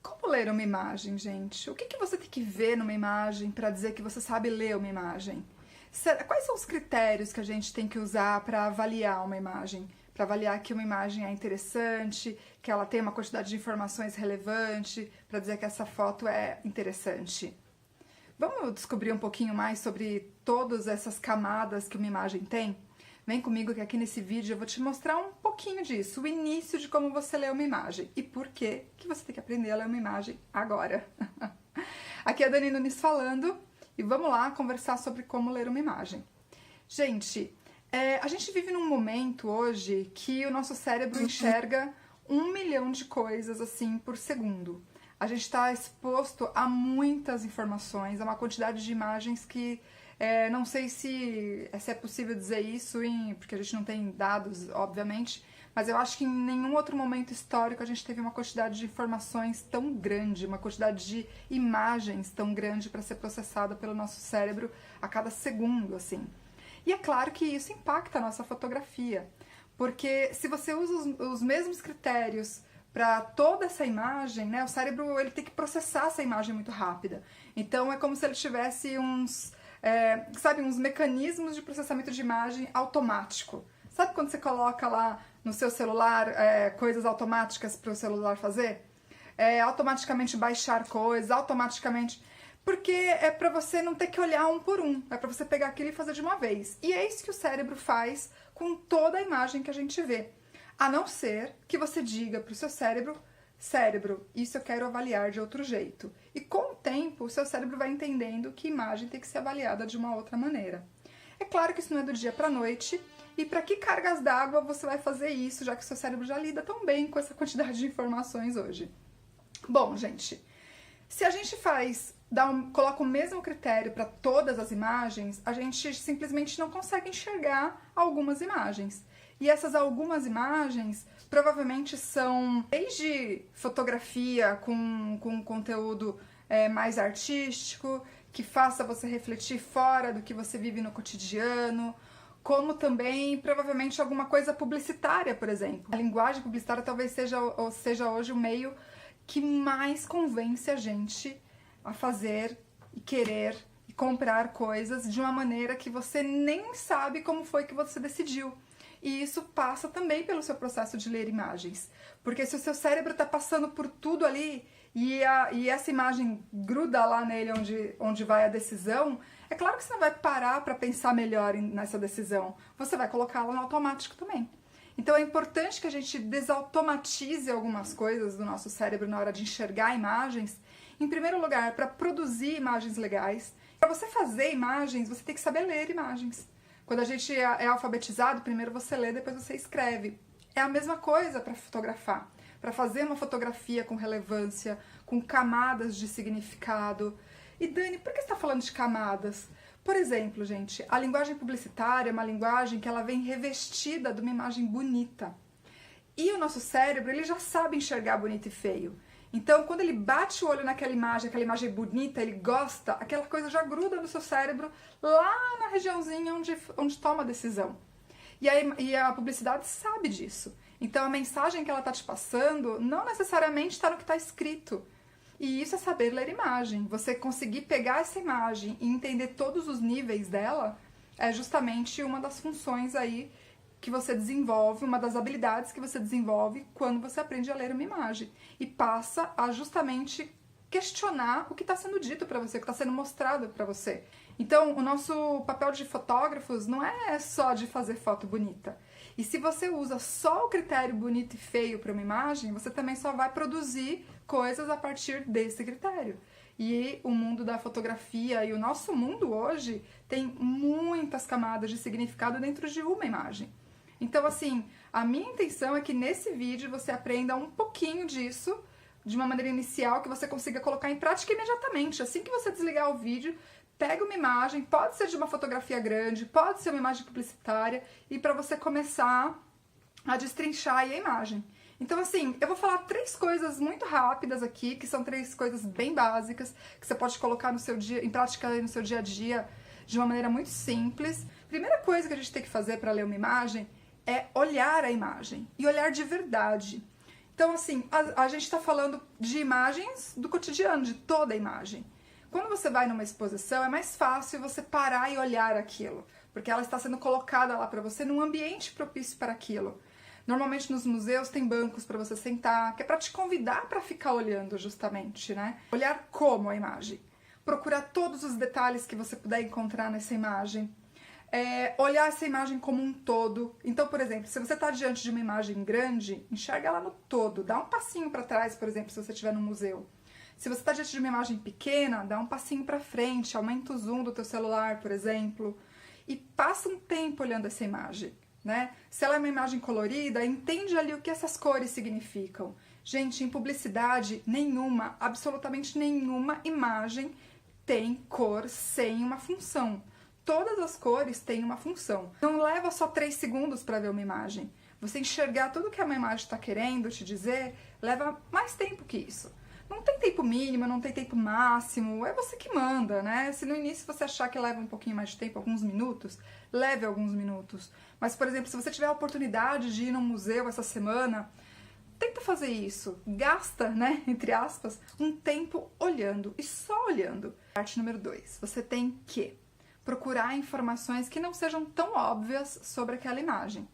Como ler uma imagem, gente? O que você tem que ver numa imagem para dizer que você sabe ler uma imagem? Quais são os critérios que a gente tem que usar para avaliar uma imagem? Para avaliar que uma imagem é interessante, que ela tem uma quantidade de informações relevante, para dizer que essa foto é interessante. Vamos descobrir um pouquinho mais sobre todas essas camadas que uma imagem tem? Vem comigo que aqui nesse vídeo eu vou te mostrar um pouquinho disso, o início de como você lê uma imagem e por que você tem que aprender a ler uma imagem agora. Aqui é a Dani Nunes falando e vamos lá conversar sobre como ler uma imagem. Gente, a gente vive num momento hoje que o nosso cérebro enxerga 1 milhão de coisas assim por segundo. A gente está exposto a muitas informações, a uma quantidade de imagens que não sei se é possível dizer isso, porque a gente não tem dados, obviamente, mas eu acho que em nenhum outro momento histórico a gente teve uma quantidade de informações tão grande, uma quantidade de imagens tão grande para ser processada pelo nosso cérebro a cada segundo, assim. E é claro que isso impacta a nossa fotografia, porque se você usa os mesmos critérios para toda essa imagem, né, o cérebro ele tem que processar essa imagem muito rápida. Então é como se ele tivesse uns mecanismos de processamento de imagem automático. Sabe quando você coloca lá no seu celular coisas automáticas para o celular fazer? Automaticamente baixar coisas, automaticamente... Porque é para você não ter que olhar um por um, é para você pegar aquilo e fazer de uma vez. E é isso que o cérebro faz com toda a imagem que a gente vê. A não ser que você diga para o seu cérebro, isso eu quero avaliar de outro jeito. E com o tempo, o seu cérebro vai entendendo que imagem tem que ser avaliada de uma outra maneira. É claro que isso não é do dia para a noite, e para que cargas d'água você vai fazer isso, já que o seu cérebro já lida tão bem com essa quantidade de informações hoje? Bom, gente, se a gente coloca o mesmo critério para todas as imagens, a gente simplesmente não consegue enxergar algumas imagens. E essas algumas imagens provavelmente são desde fotografia com conteúdo mais artístico, que faça você refletir fora do que você vive no cotidiano, como também provavelmente alguma coisa publicitária, por exemplo. A linguagem publicitária talvez seja hoje o meio que mais convence a gente a fazer e querer e comprar coisas de uma maneira que você nem sabe como foi que você decidiu. E isso passa também pelo seu processo de ler imagens. Porque se o seu cérebro está passando por tudo ali e essa imagem gruda lá nele onde vai a decisão, é claro que você não vai parar para pensar melhor nessa decisão. Você vai colocá-la no automático também. Então é importante que a gente desautomatize algumas coisas do nosso cérebro na hora de enxergar imagens. Em primeiro lugar, para produzir imagens legais. Para você fazer imagens, você tem que saber ler imagens. Quando a gente é alfabetizado, primeiro você lê, depois você escreve. É a mesma coisa para fotografar. Para fazer uma fotografia com relevância, com camadas de significado. E Dani, por que você está falando de camadas? Por exemplo, gente, a linguagem publicitária é uma linguagem que ela vem revestida de uma imagem bonita. E o nosso cérebro, ele já sabe enxergar bonito e feio. Então, quando ele bate o olho naquela imagem bonita, ele gosta, aquela coisa já gruda no seu cérebro lá na regiãozinha onde toma a decisão. E a publicidade sabe disso. Então, a mensagem que ela está te passando não necessariamente está no que está escrito. E isso é saber ler imagem. Você conseguir pegar essa imagem e entender todos os níveis dela é justamente uma das funções aí que você desenvolve, uma das habilidades que você desenvolve quando você aprende a ler uma imagem. E passa a justamente questionar o que está sendo dito para você, o que está sendo mostrado para você. Então, o nosso papel de fotógrafos não é só de fazer foto bonita. E se você usa só o critério bonito e feio para uma imagem, você também só vai produzir coisas a partir desse critério. E o mundo da fotografia e o nosso mundo hoje tem muitas camadas de significado dentro de uma imagem. Então, assim, a minha intenção é que nesse vídeo você aprenda um pouquinho disso, de uma maneira inicial, que você consiga colocar em prática imediatamente. Assim que você desligar o vídeo, pega uma imagem, pode ser de uma fotografia grande, pode ser uma imagem publicitária, e para você começar a destrinchar aí a imagem. Então, assim, eu vou falar 3 coisas muito rápidas aqui, que são 3 coisas bem básicas, que você pode colocar em prática no seu dia a dia, de uma maneira muito simples. Primeira coisa que a gente tem que fazer para ler uma imagem é olhar a imagem, e olhar de verdade. Então, assim, a gente está falando de imagens do cotidiano, de toda a imagem. Quando você vai numa exposição, é mais fácil você parar e olhar aquilo, porque ela está sendo colocada lá para você num ambiente propício para aquilo. Normalmente nos museus tem bancos para você sentar, que é para te convidar para ficar olhando justamente, né? Olhar como a imagem. Procurar todos os detalhes que você puder encontrar nessa imagem. Olhar essa imagem como um todo. Então, por exemplo, se você está diante de uma imagem grande, enxerga ela no todo. Dá um passinho para trás, por exemplo, se você estiver no museu. Se você está diante de uma imagem pequena, dá um passinho para frente, aumenta o zoom do teu celular, por exemplo, e passa um tempo olhando essa imagem, né? Se ela é uma imagem colorida, entende ali o que essas cores significam. Gente, em publicidade, nenhuma, absolutamente nenhuma imagem tem cor sem uma função. Todas as cores têm uma função. Não leva só 3 segundos para ver uma imagem. Você enxergar tudo que uma imagem está querendo te dizer, leva mais tempo que isso. Não tem tempo mínimo, não tem tempo máximo, é você que manda, né? Se no início você achar que leva um pouquinho mais de tempo, alguns minutos, leve alguns minutos. Mas, por exemplo, se você tiver a oportunidade de ir num museu essa semana, tenta fazer isso. Gasta, né, entre aspas, um tempo olhando e só olhando. Parte número 2, você tem que procurar informações que não sejam tão óbvias sobre aquela imagem.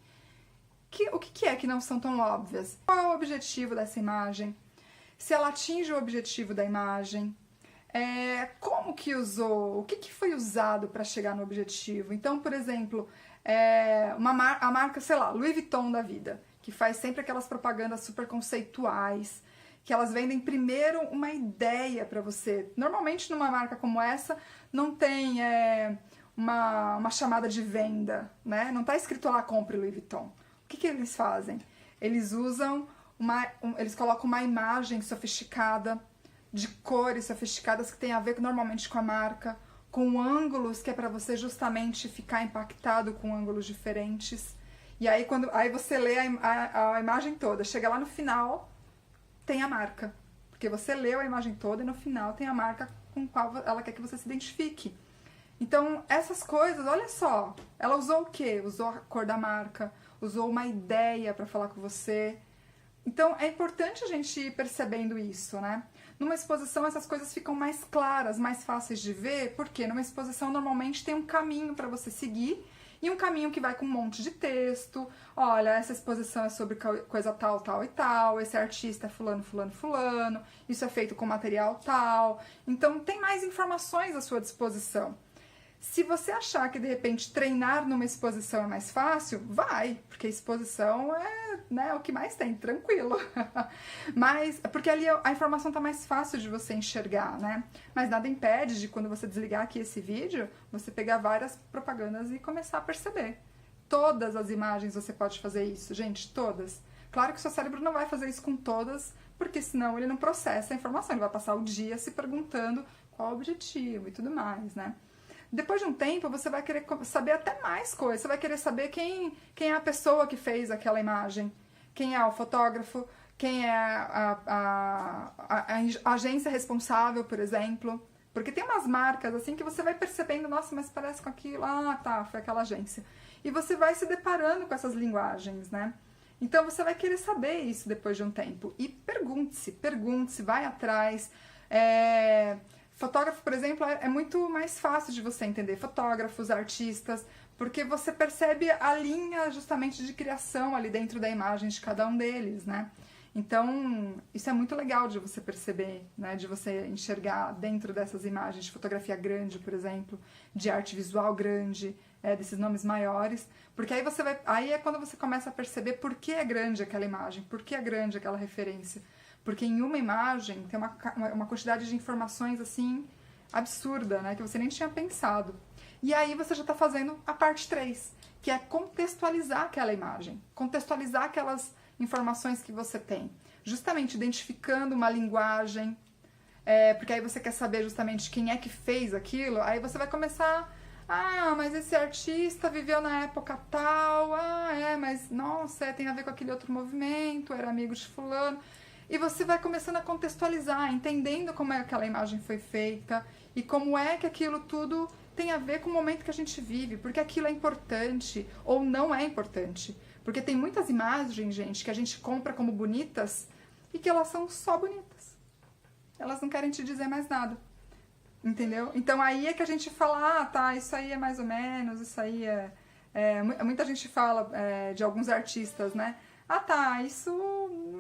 O que é que não são tão óbvias? Qual é o objetivo dessa imagem? Se ela atinge o objetivo da imagem, como que usou, o que foi usado para chegar no objetivo. Então, por exemplo, a marca, sei lá, Louis Vuitton da vida, que faz sempre aquelas propagandas super conceituais, que elas vendem primeiro uma ideia para você. Normalmente, numa marca como essa, não tem uma chamada de venda, né? Não está escrito lá, compre Louis Vuitton. O que eles fazem? Eles usam eles colocam uma imagem sofisticada, de cores sofisticadas que tem a ver normalmente com a marca, com ângulos que é para você justamente ficar impactado com ângulos diferentes. E aí aí você lê a imagem toda, chega lá no final, tem a marca. Porque você leu a imagem toda e no final tem a marca com qual ela quer que você se identifique. Então, essas coisas, olha só, ela usou o quê? Usou a cor da marca, usou uma ideia para falar com você. Então, é importante a gente ir percebendo isso, né? Numa exposição, essas coisas ficam mais claras, mais fáceis de ver, porque numa exposição, normalmente, tem um caminho para você seguir e um caminho que vai com um monte de texto. Olha, essa exposição é sobre coisa tal, tal e tal, esse artista é fulano, fulano, fulano, isso é feito com material tal. Então, tem mais informações à sua disposição. Se você achar que, de repente, treinar numa exposição é mais fácil, vai, porque a exposição é, né, o que mais tem, tranquilo. Mas, porque ali a informação tá mais fácil de você enxergar, né? Mas nada impede de, quando você desligar aqui esse vídeo, você pegar várias propagandas e começar a perceber. Todas as imagens você pode fazer isso, gente, todas. Claro que o seu cérebro não vai fazer isso com todas, porque senão ele não processa a informação, ele vai passar o dia se perguntando qual o objetivo e tudo mais, né? Depois de um tempo, você vai querer saber até mais coisas. Você vai querer saber quem é a pessoa que fez aquela imagem, quem é o fotógrafo, quem é a agência responsável, por exemplo. Porque tem umas marcas assim que você vai percebendo, nossa, mas parece com aquilo, ah, tá, foi aquela agência. E você vai se deparando com essas linguagens, né? Então você vai querer saber isso depois de um tempo. E pergunte-se, vai atrás. Fotógrafo, por exemplo, é muito mais fácil de você entender. Fotógrafos, artistas, porque você percebe a linha justamente de criação ali dentro da imagem de cada um deles, né? Então, isso é muito legal de você perceber, né? De você enxergar dentro dessas imagens de fotografia grande, por exemplo, de arte visual grande, desses nomes maiores, porque aí é quando você começa a perceber por que é grande aquela imagem, por que é grande aquela referência. Porque em uma imagem tem uma quantidade de informações, assim, absurda, né? Que você nem tinha pensado. E aí você já está fazendo a parte 3, que é contextualizar aquela imagem. Contextualizar aquelas informações que você tem. Justamente identificando uma linguagem, porque aí você quer saber justamente quem é que fez aquilo. Aí você vai começar... Ah, mas esse artista viveu na época tal. Ah, mas, nossa, tem a ver com aquele outro movimento, era amigo de fulano... E você vai começando a contextualizar, entendendo como é que aquela imagem foi feita e como é que aquilo tudo tem a ver com o momento que a gente vive, porque aquilo é importante ou não é importante. Porque tem muitas imagens, gente, que a gente compra como bonitas, e que elas são só bonitas. Elas não querem te dizer mais nada. Entendeu? Então aí é que a gente fala, ah, tá, isso aí é mais ou menos, isso aí muita gente fala de alguns artistas, né? Ah, tá, isso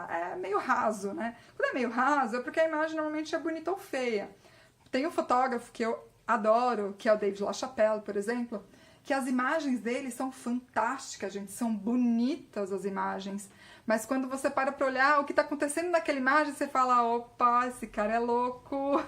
é meio raso, né? Quando é meio raso é porque a imagem normalmente é bonita ou feia. Tem um fotógrafo que eu adoro, que é o David LaChapelle, por exemplo, que as imagens dele são fantásticas, gente, são bonitas as imagens. Mas quando você para pra olhar o que tá acontecendo naquela imagem, você fala, opa, esse cara é louco.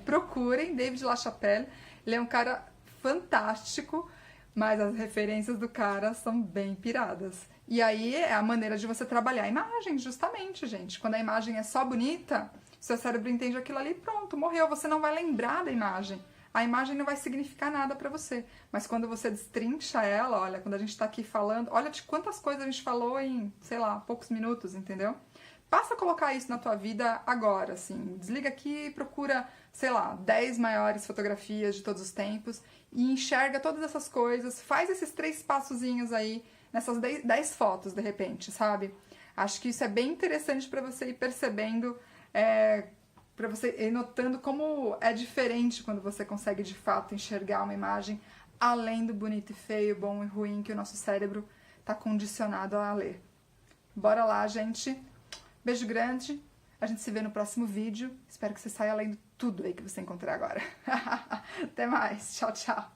Procurem David LaChapelle, ele é um cara fantástico, mas as referências do cara são bem piradas. E aí é a maneira de você trabalhar a imagem, justamente, gente. Quando a imagem é só bonita, seu cérebro entende aquilo ali, pronto, morreu. Você não vai lembrar da imagem. A imagem não vai significar nada pra você. Mas quando você destrincha ela, olha, quando a gente tá aqui falando, olha de quantas coisas a gente falou em, sei lá, poucos minutos, entendeu? Passa a colocar isso na tua vida agora, assim. Desliga aqui e procura, sei lá, 10 maiores fotografias de todos os tempos e enxerga todas essas coisas. Faz esses 3 passozinhos aí nessas 10 fotos, de repente, sabe? Acho que isso é bem interessante pra você ir percebendo, para você ir notando como é diferente quando você consegue de fato enxergar uma imagem além do bonito e feio, bom e ruim que o nosso cérebro está condicionado a ler. Bora lá, gente. Beijo grande. A gente se vê no próximo vídeo. Espero que você saia lendo tudo aí que você encontrar agora. Até mais. Tchau, tchau.